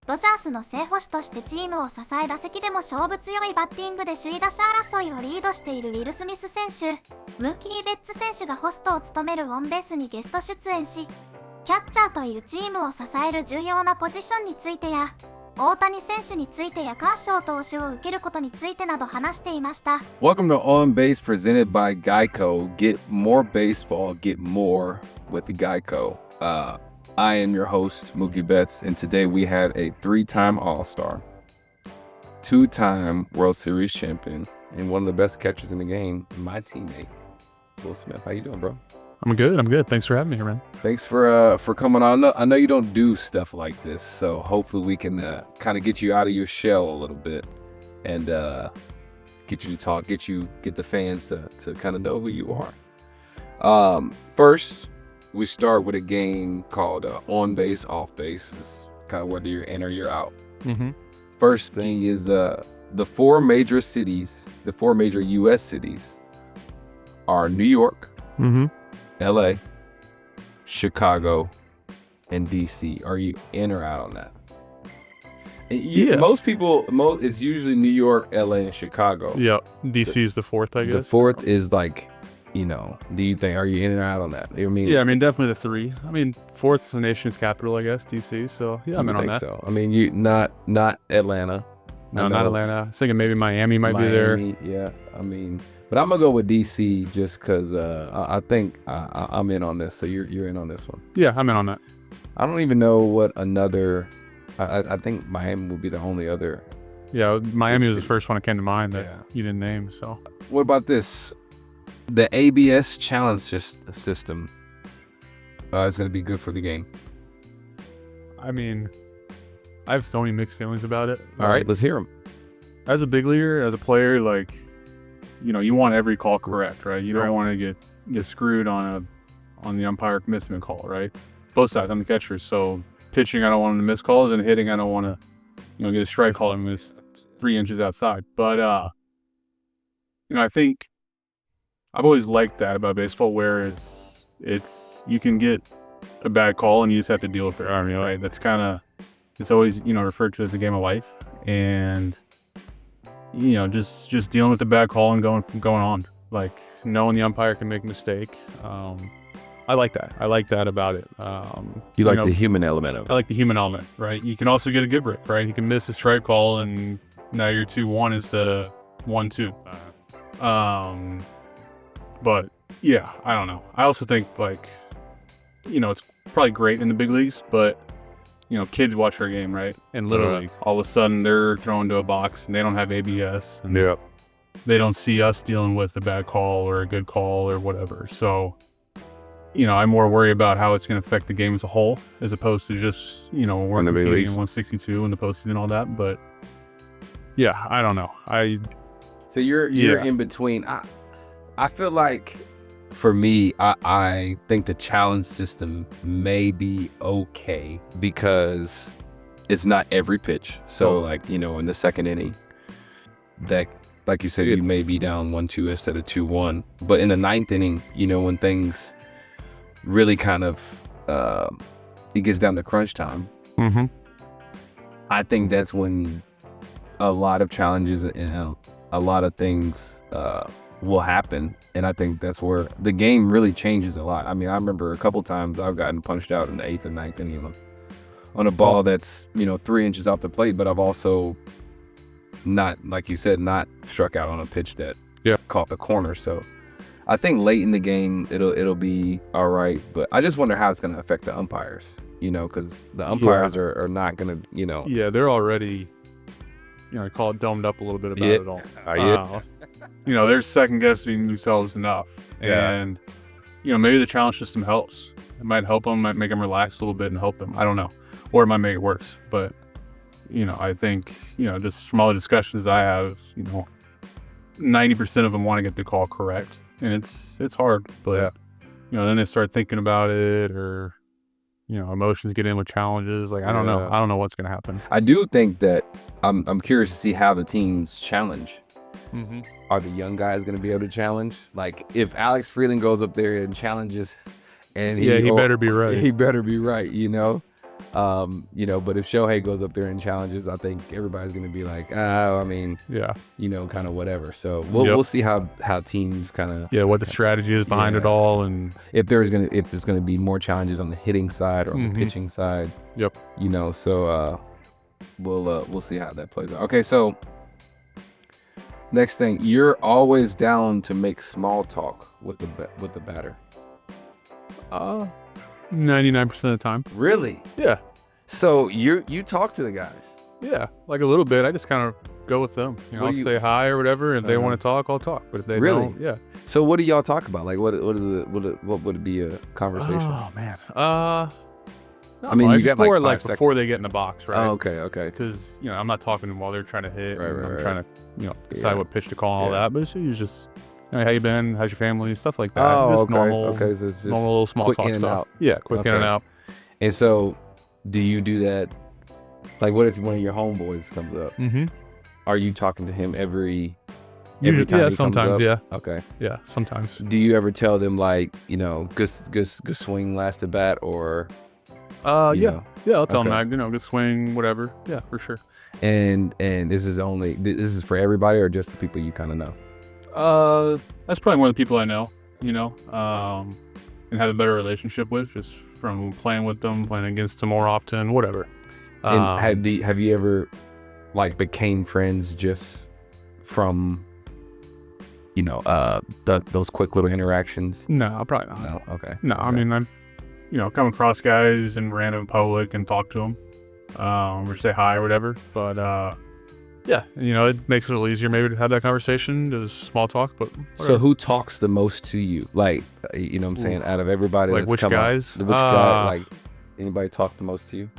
ドジャースの正捕手としてチームを支え、打席でも勝負強いバッティングで首位打者争いをリードしているウィル・スミス選手、ムーキー・ベッツ選手がホストを務めるオンベースにゲスト出演し、キャッチャーというチームを支える重要なポジションについてや、大谷選手についてやカーショウ投手を受けることについてなど話していました。Welcome to On Base presented by Geico. Get more baseball, get more with Geico. I am your host, Mookie Betts, and today we have a 3-time All-Star, 2-time World Series champion, and one of the best catchers in the game, my teammate, Will Smith. How you doing, bro? I'm good. Thanks for having me here, man. Thanks for coming on. I know you don't do stuff like this, so hopefully we can kind of get you out of your shell a little bit and get you to talk, get the fans to kind of know who you are. First, we start with a game called On Base, Off Base. It's kind of whether you're in or you're out. Mm-hmm. First thing is the four major U.S. cities are New York, LA, Chicago, and DC. Are you in or out on that? Yeah. Most people, it's usually New York, LA, and Chicago. Yeah. DC is the fourth, I guess. The fourth is like, are you in or out on that? Yeah, definitely the three. Fourth is the nation's capital, I guess, DC. So yeah, I'm in on that. So. You not Atlanta. No, not Atlanta. I was thinking maybe Miami might be there. Yeah. But I'm gonna go with DC just because I think I'm in on this. So you're in on this one. Yeah, I'm in on that. I don't even know what another. I think Miami would be the only other. Yeah, Miami was the first one that came to mind that you didn't name. So what about this? The ABS challenge system is gonna be good for the game. I have so many mixed feelings about it. All right, let's hear them. As a big leaguer, as a player, you want every call correct, right? You don't want to get screwed on the umpire missing a call, right? Both sides. I'm the catcher, so pitching, I don't want him to miss calls, and hitting, I don't want to, get a strike call and miss 3 inches outside. But I think I've always liked that about baseball, where it's you can get a bad call and you just have to deal with it. That's kind of, it's always referred to as a game of life, and just dealing with the bad call and going on. Knowing the umpire can make a mistake. I like that. I like that about it. You like the human element of it. I like the human element, right? You can also get a good break, right? You can miss a strike call and now your 2-1 is the 1-2. But yeah, I don't know. I also think it's probably great in the big leagues, but kids watch our game, right? And literally all of a sudden they're thrown to a box and they don't have ABS. And they don't see us dealing with a bad call or a good call or whatever. So, I more worry about how it's going to affect the game as a whole, as opposed to just, we're competing in 162 in the postseason and all that. But yeah, I don't know. So you're in between. I feel like for me, I think the challenge system may be okay because it's not every pitch. So in the second inning, that, like you said, you may be down 1-2 instead of 2-1. But in the ninth inning, when things really kind of it gets down to crunch time. I think that's when a lot of challenges and a lot of things will happen, and I think that's where the game really changes a lot. I remember a couple times I've gotten punched out in the 8th and 9th inning on a ball that's 3 inches off the plate, but I've also not, like you said, not struck out on a pitch that caught the corner. So I think late in the game it'll be all right, but I just wonder how it's going to affect the umpires, because the umpires are not going to, Yeah, they're already, I call it domed up a little bit about it all. They're second guessing themselves enough, and maybe the challenge system helps. It might help them, might make them relax a little bit and help them. I don't know, or it might make it worse. But I think just from all the discussions I have, 90% of them want to get the call correct, and it's hard. But then they start thinking about it, or emotions get in with challenges. I don't know. I don't know what's gonna happen. I do think that I'm curious to see how the teams challenge. Are the young guys going to be able to challenge? If Alex Freeland goes up there and challenges, and he better be right. He better be right, You know, but if Shohei goes up there and challenges, I think everybody's going to be like, I mean, you know, kind of whatever. So we'll see how teams kind of what the strategy is behind it all, and if there's gonna be more challenges on the hitting side or on the pitching side. You know, so we'll see how that plays out. Okay, so next thing, you're always down to make small talk with the batter. 99% of the time. Really? Yeah. So you talk to the guys? Yeah, like a little bit. I just kind of go with them. You know, I'll say hi or whatever. If they want to talk, I'll talk. But if they don't, So what do y'all talk about? Like, what would it be a conversation? Oh man. I mean, you get more like before they get in the box, right? Oh, okay. Because you know, I'm not talking to them while they're trying to hit. Right, I'm trying to decide what pitch to call and all that. But it's usually just, hey, how you been? How's your family? Stuff like that. Oh, just okay. Normal, So it's just normal little small quick talk in and stuff. out. Yeah, quick in and out. And so, do you do that? Like, what if one of your homeboys comes up? Are you talking to him every time he sometimes, comes up? Okay. Yeah, sometimes. Do you ever tell them, like, you know, good swing last at bat, or? I'll tell them that, you know, good swing, whatever. Yeah, for sure. And this is for everybody, or just the people you kind of know? That's probably one of the people I know, you know, and have a better relationship with, just from playing with them, playing against them more often, whatever. And have you ever like became friends just from, you know, those quick little interactions? No, probably not. No, okay. No, okay. I mean, I, you know, come across guys in random public and talk to them, or say hi or whatever. But yeah, you know, it makes it a little easier maybe to have that conversation, just small talk. But whatever. So who talks the most to you? Like, you know what I'm saying? Out of everybody, like that's which come guys? Which guy? Like, anybody talk the most to you?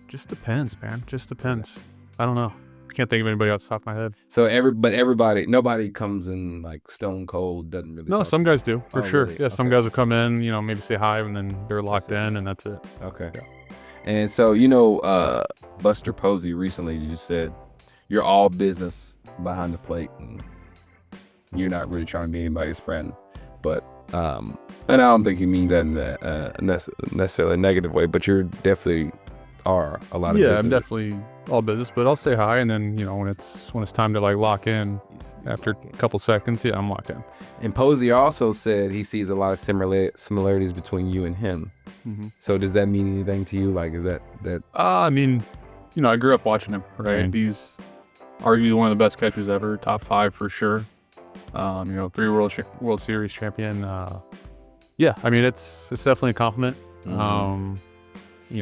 Just depends, man. Just depends. I don't know. I can't think of anybody off the top of my head. So nobody comes in like stone cold, doesn't really. No, some guys do for sure. Really? Yeah, some guys will come in, you know, maybe say hi, and then they're locked in, and that's it. Okay. Yeah. And so, you know, Buster Posey recently just said, you're all business behind the plate, and you're not really trying to be anybody's friend. But and I don't think he means that in a necessarily a negative way, but you're definitely are a lot of business. I'm definitely all business, but I'll say hi, and then, you know, when it's time to like lock in after a couple seconds, I'm locked in. And Posey also said he sees a lot of similarities between you and him. So does that mean anything to you? Like, is that? I mean, you know, I grew up watching him, right? And he's arguably one of the best catchers ever, top 5 for sure. You know, 3 World Series champion. Yeah, I mean, it's definitely a compliment. You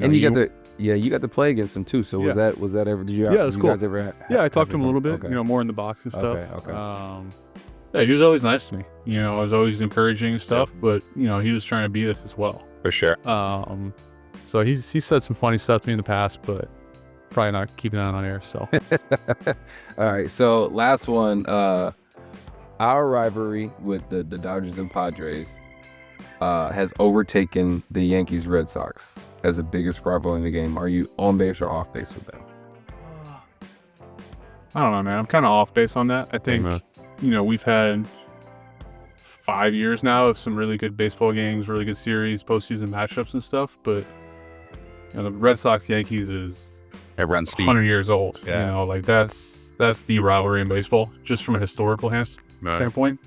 know, and you got to play against him too. So was that ever? Did you? Yeah, it was cool. Guys ever I talked to him a little bit. Okay. You know, more in the box and stuff. Okay. Yeah, he was always nice to me. You know, I was always encouraging and stuff, but you know, he was trying to beat us as well. For sure. So he said some funny stuff to me in the past, but probably not keeping that on air. So. All right. So last one, our rivalry with the Dodgers and Padres has overtaken the Yankees Red Sox as the biggest rival in the game. Are you on base or off base with them? I don't know, man. I'm kind of off base on that. I think, you know, we've had 5 years now of some really good baseball games, really good series, postseason matchups and stuff. But, you know, the Red Sox Yankees is 100 years old. Yeah. You know, like that's the rivalry in baseball, just from a historical standpoint.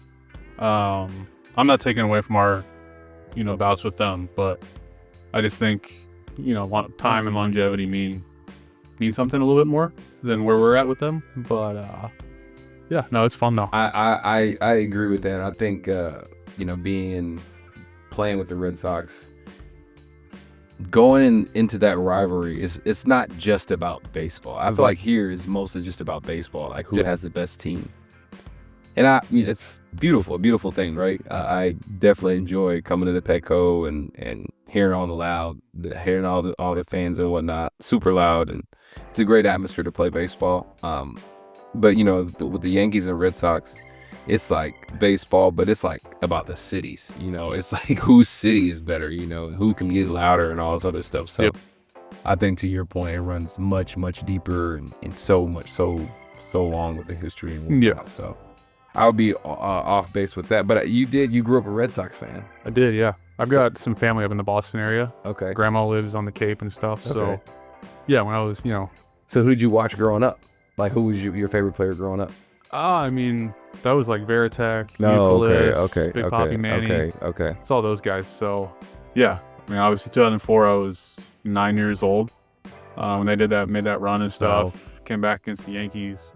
I'm not taking away from our, you know, bouts with them, but I just think, you know, time and longevity mean something a little bit more than where we're at with them. But yeah, no, it's fun though. I agree with that. I think you know, playing with the Red Sox, going into that rivalry it's not just about baseball. I feel like here is mostly just about baseball, like who has the best team. And it's beautiful thing, right? I definitely enjoy coming to the Petco and hearing all hearing all the fans and whatnot, super loud, and it's a great atmosphere to play baseball. But you know, with the Yankees and Red Sox, it's like baseball, but it's like about the cities. You know, it's like whose city is better. You know, who can get louder and all this other stuff. So I think to your point, it runs much deeper and so long with the history. And whatnot. So I'll be off base with that. But you grew up a Red Sox fan. I did, yeah. I've got some family up in the Boston area. Okay. Grandma lives on the Cape and stuff. So, Okay. yeah, when I was, So who did you watch growing up? Like, who was your favorite player growing up? I mean, that was like Veritek, No, Euclid, Big Poppy Manny. Okay. It's all those guys. So, yeah. I mean, obviously 2004, I was 9 years old when they made that run and stuff. Came back against the Yankees.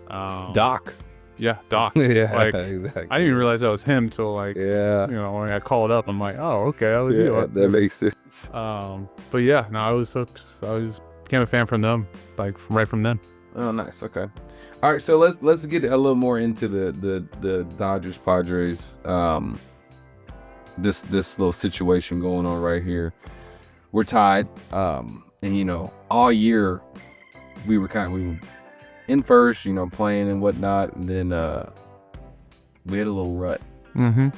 Doc. Yeah, Doc. Yeah, like, exactly. I didn't even realize that was him till like, Yeah. when I called up, I'm like, oh, okay, that was you. That makes sense. But yeah, no, I was hooked. Became a fan from them, like right from then. Oh, nice. Okay. All right. So let's get a little more into the Dodgers Padres. This little situation going on right here. We're tied. And all year we were in first, playing and whatnot, and then we had a little rut. Mm-hmm.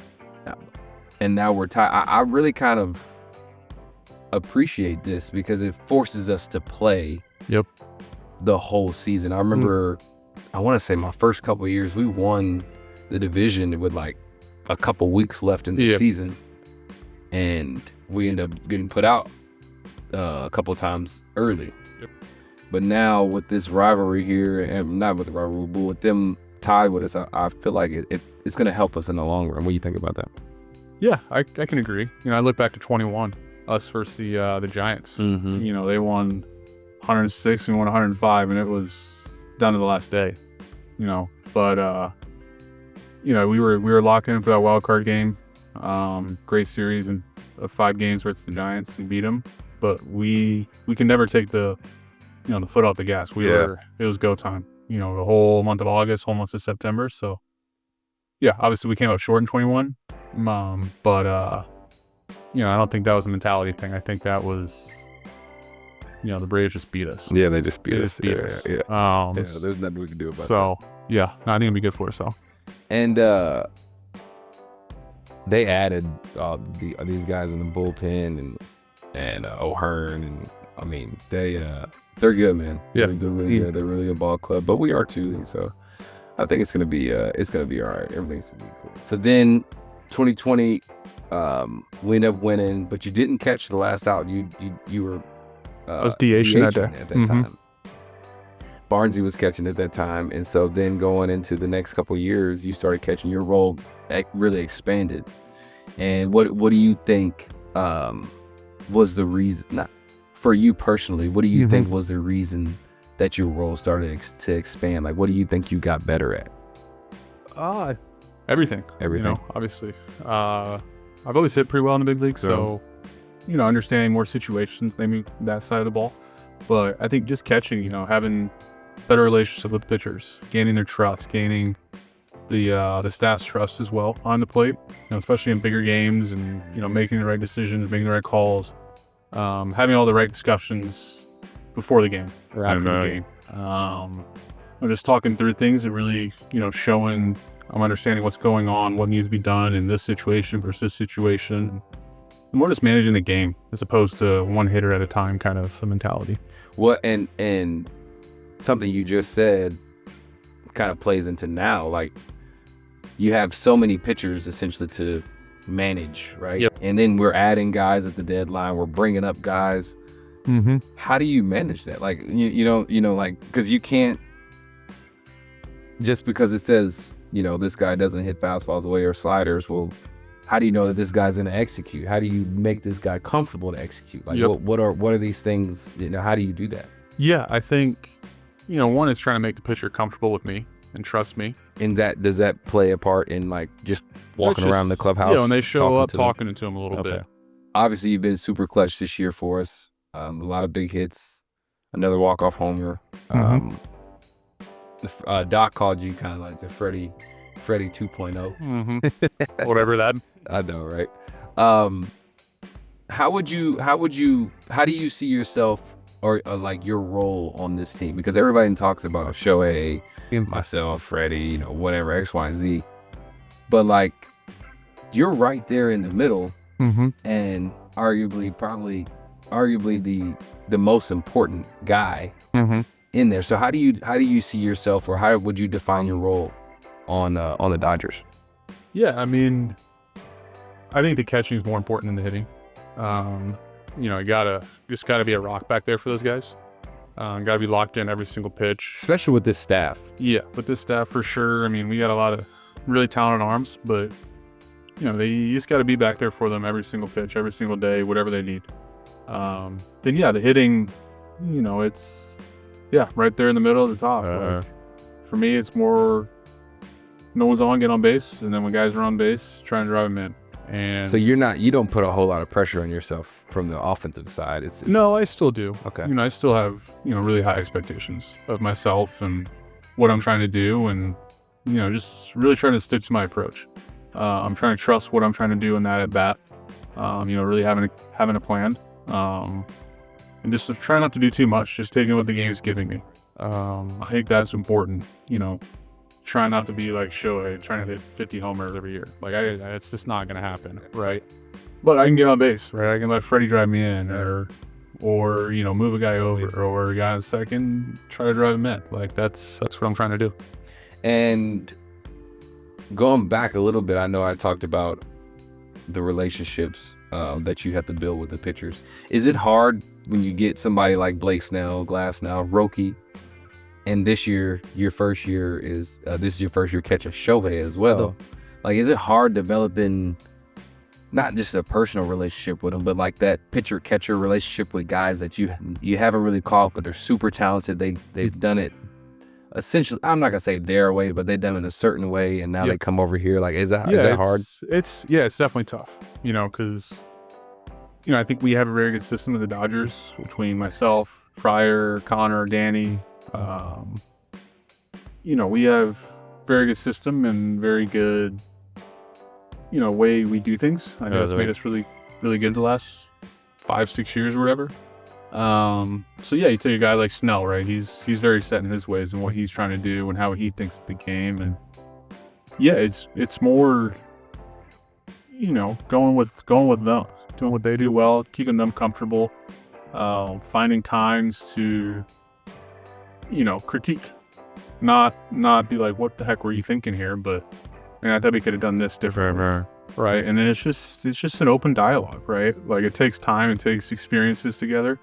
And now we're tied. I really kind of appreciate this because it forces us to play. Yep. The whole season. I remember, I want to say my first couple of years, we won the division with like a couple weeks left in the season, and we ended up getting put out a couple of times early. Yep. But now with this rivalry here, and not with the rivalry, but with them tied with us, I feel like it's going to help us in the long run. What do you think about that? Yeah, I can agree. I look back to 21, us versus the Giants. Mm-hmm. They won 106 and won 105, and it was down to the last day. But we were locked in for that wild card game. Great series and 5 games versus the Giants and beat them. But we can never take the foot off the gas. It was go time. The whole month of August, whole month of September. So yeah, obviously we came up short in 21. But I don't think that was a mentality thing. I think that was, the Braves just beat us. Yeah, they just beat us. Yeah. There's nothing we can do about that. So yeah, no, I think it'll be good for us. So. And they added these guys in the bullpen and O'Hearn, and I mean they're good, man. Yeah, they're really good. They're really a ball club, but we are too. So I think it's gonna be all right. Everything's gonna be cool. So then 2020, we ended up winning, but you didn't catch the last out. You were I was DHing that day. At that time. Barnesy was catching at that time, and so then going into the next couple of years, you started catching. Your role really expanded. And what do you think was the reason? Not for you personally. What do you think was the reason that your role started to expand? Like, what do you think you got better at? Everything. Obviously. I've always hit pretty well in the big league, so understanding more situations, maybe that side of the ball. But I think just catching, having better relationship with pitchers, gaining their trust, gaining the staff's trust as well on the plate, especially in bigger games, and making the right decisions, making the right calls, having all the right discussions before the game or after the game. I'm just talking through things and really, showing I'm understanding what's going on, what needs to be done in this situation versus this situation. More just managing the game as opposed to one hitter at a time kind of a mentality. What and something you just said kind of plays into now. Like, you have so many pitchers essentially to manage, right? Yep. And then we're adding guys at the deadline. We're bringing up guys. Mm-hmm. How do you manage that? Like, like, because you can't just because it says, this guy doesn't hit fastballs away or sliders. Well, how do you know that this guy's going to execute? How do you make this guy comfortable to execute? Like, what are these things? How do you do that? Yeah, I think, one is trying to make the pitcher comfortable with me and trust me. And does that play a part in like just walking around the clubhouse? Yeah, when they show up, talking to them a little bit. Obviously, you've been super clutch this year for us. A lot of big hits, another walk-off homer. Doc called you kind of like the Freddie 2.0. Whatever that. I know, right? How do you see yourself or like your role on this team? Because everybody talks about Shohei, myself, Freddie, whatever, X, Y, and Z. But like, you're right there in the middle, and arguably the most important guy in there. So how do you see yourself, or how would you define your role on the Dodgers? Yeah, I mean, I think the catching is more important than the hitting. You know, just gotta be a rock back there for those guys. Gotta be locked in every single pitch. Especially with this staff. Yeah, with this staff for sure. I mean, we got a lot of really talented arms, but you know, you just gotta be back there for them every single pitch, every single day, whatever they need. Then yeah, the hitting, you know, it's right there in the middle of the top. Like, for me, it's more no one's on, get on base, and then when guys are on base, try and drive them in. And so you don't put a whole lot of pressure on yourself from the offensive side. It's no, I still do. Okay. You know, I still have, you know, really high expectations of myself and what I'm trying to do, and you know, just really trying to stick to my approach. I'm trying to trust what I'm trying to do in that at bat. You know, really having a plan, and just trying not to do too much. Just taking what the game's giving me. I think that's important. You know, trying not to be like Shohei, trying to hit 50 homers every year. Like it's just not gonna happen, right? But I can get on base, right? I can let Freddie drive me in, or you know, move a guy over, or a guy on second, try to drive him in. Like that's what I'm trying to do. And going back a little bit, I know I talked about the relationships that you have to build with the pitchers. Is it hard when you get somebody like Blake Snell, Glasnow, Roki, and this is your first year catching Shohei as well? Like, is it hard developing not just a personal relationship with them, but like that pitcher-catcher relationship with guys that you haven't really caught, but they're super talented. They've done it essentially, I'm not gonna say their way, but they've done it a certain way, and now they come over here. Like, is that hard? It's definitely tough. You know, because you know, I think we have a very good system with the Dodgers between myself, Fryer, Connor, Danny. You know, we have very good system and very good, you know, way we do things. I think it's made us really, really good the last 5-6 years or whatever. So yeah, you take a guy like Snell, right? He's very set in his ways and what he's trying to do and how he thinks of the game. And yeah, it's more, you know, going with them, doing what they do well, keeping them comfortable, finding times to, you know, critique, not be like, what the heck were you thinking here? But man, I thought we could have done this different, right? And then it's just an open dialogue, right? Like, it takes time, it takes experiences together,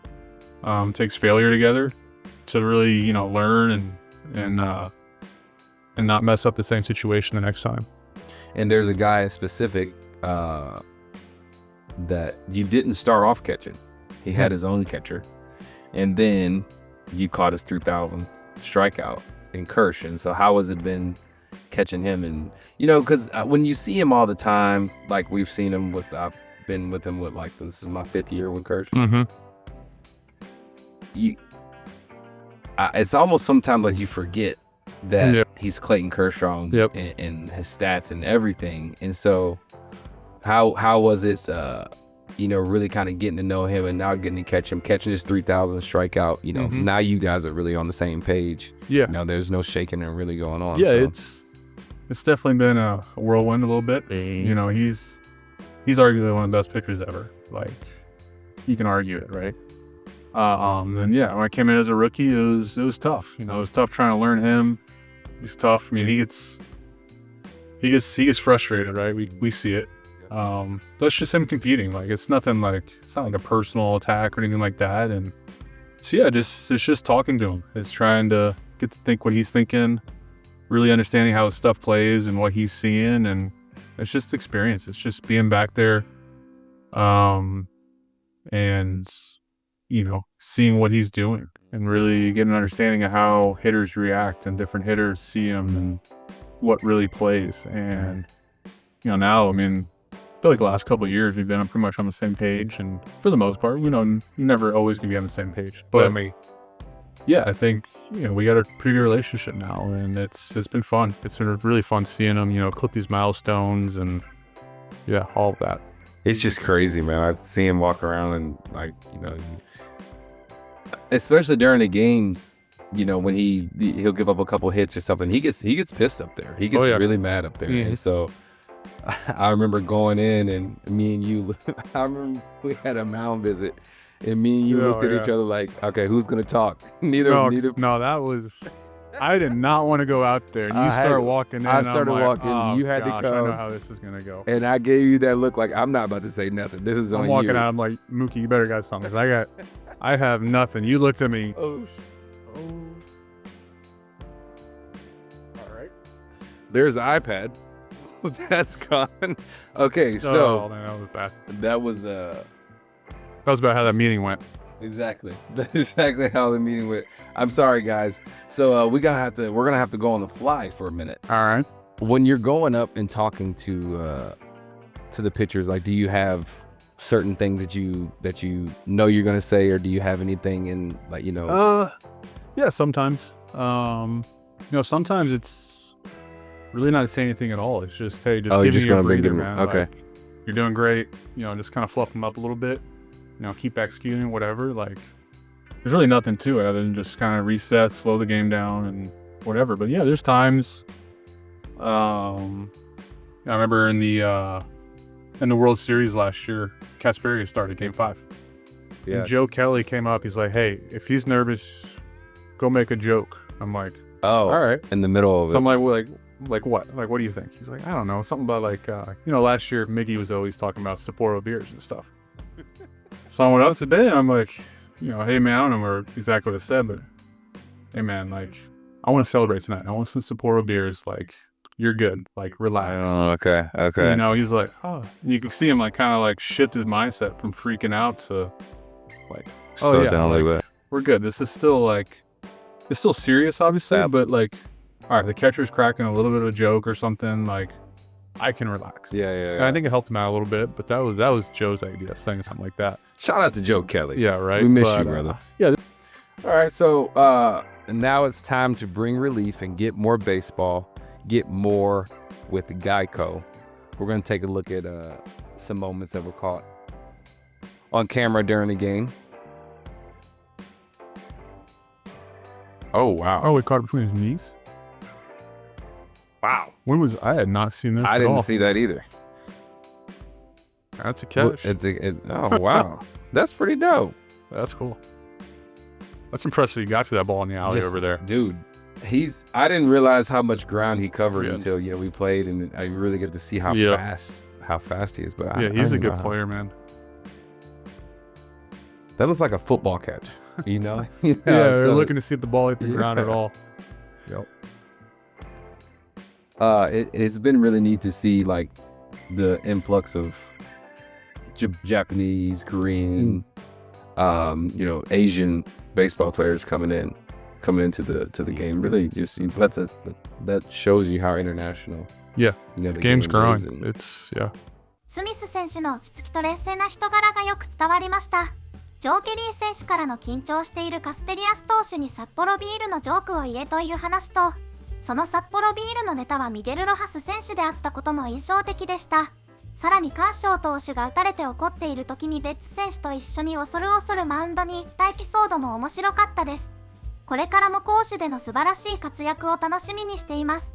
it takes failure together to really, you know, learn and not mess up the same situation the next time. And there's a guy specific that you didn't start off catching. He had his own catcher, and then you caught his 3,000th strikeout in Kershaw. And so how has it been catching him? And you know, because when you see him all the time, like we've seen him with, I've been with him with, like, this is my 5th year with Kershaw. It's almost sometimes like you forget that he's Clayton Kershaw and his stats and everything. And so how was it, you know, really kind of getting to know him and now getting to catch him, catching his 3,000 strikeout, you know, now you guys are really on the same page. Yeah. You know, there's no shaking and really going on. Yeah, so. It's definitely been a whirlwind a little bit. You know, he's arguably one of the best pitchers ever. Like, you can argue it, right? And yeah, when I came in as a rookie, it was tough. You know, it was tough trying to learn him. He's tough. I mean, he gets frustrated, right? We see it. That's just him competing. Like, it's not like a personal attack or anything like that. And so yeah, it's just talking to him. It's trying to get to think what he's thinking, really understanding how his stuff plays and what he's seeing. And it's just experience. It's just being back there, and you know, seeing what he's doing and really getting an understanding of how hitters react and different hitters see him and what really plays. And you know, now, I mean, I feel like the last couple of years we've been pretty much on the same page, and for the most part, you know, you're never always gonna be on the same page. But I mean, yeah, I think, you know, we got a pretty good relationship now, and it's been fun. It's been really fun seeing him, you know, clip these milestones and yeah, all of that. It's just crazy, man. I see him walk around and, like, you know, especially during the games, you know, when he'll give up a couple hits or something, he gets pissed up there. He gets really mad up there. And so I remember going in, and me and you, I remember we had a mound visit, and me and you looked at each other like, okay, who's gonna talk? Neither. No, that was I did not want to go out there. And you start walking in. I started walking. Oh, you had gosh, to come. I know how this is gonna go. And I gave you that look like I'm not about to say nothing. This is on I'm you. walking out. I'm like, Mookie, you better got something. 'Cause I have nothing. You looked at me. Oh. All right. There's the iPad. That's gone. Okay, so Oh, man, that was bad. that was That was about how that meeting went. exactly. That's exactly how the meeting went. I'm sorry, guys. So we're gonna have to go on the fly for a minute. All right. When you're going up and talking to the pitchers, like, do you have certain things that you know you're gonna say, or do you have anything in, like, you know? Yeah, sometimes. Sometimes it's really not saying anything at all. It's just, hey, you're give just me your gonna breather, give man. okay. Like, you're doing great. Just kind of fluff them up a little bit. Keep executing, whatever. Like, there's really nothing to it other than just kind of reset, slow the game down, and whatever. But yeah, there's times. I remember in the World Series last year, Kasperi started Game 5. Yeah. And Joe Kelly came up. He's like, "Hey, if he's nervous, go make a joke." I'm like, Oh, "All right." in the middle of So it. I'm like, what? Like, what do you think? He's like, I don't know. Something about like, last year Miggy was always talking about Sapporo beers and stuff. So I went up today and I'm like, hey man, I don't know exactly what I said, but hey man, like, I want to celebrate tonight. I want some Sapporo beers. Like, you're good. Like, relax. Oh, okay. He's like, oh, you can see him like kind of like shift his mindset from freaking out to like, oh So yeah, down like, like that. we're good. This is still like, it's still serious, obviously, Yeah. but like, all right, the catcher's cracking a little bit of a joke or something, like, I can relax. Yeah. And I think it helped him out a little bit, but that was Joe's idea, saying something like that. Shout out to Joe Kelly. Yeah, right. We miss you, brother. Yeah. All right, so now it's time to bring relief and get more baseball, get more with Geico. We're going to take a look at some moments that were caught on camera during the game. Oh, wow. Oh, it caught it between his knees. Wow. I had not seen this. I at didn't all. see that either. That's a catch. Oh, wow. That's pretty dope. That's cool. That's impressive. He got to that ball in the alley over there. Dude, I didn't realize how much ground he covered Yeah. until we played, and I really get to see how fast he is. But Yeah, he's a good player, man. That was like a football catch, you know? Yeah, they're looking to see if the ball hit the ground at all. Yep. It's been really neat to see like the influx of Japanese, Korean, Asian baseball players coming into the game. Really, just that shows you how international. Yeah, the game's game is, growing. and- It's yeah. スミス選手の落ち着きと冷静な人柄がよく伝わりました。ジョーケリー選手からの緊張しているカステリアス投手に札幌ビールのジョークを言えという話と、その札幌ビールのネタはミゲルロハス選手であったことも印象的でした。さらにカーショー投手が打たれて怒っている時にベッツ選手と一緒に恐る恐るマウンドに行ったエピソードも面白かったです。これからも攻守での素晴らしい活躍を楽しみにしています。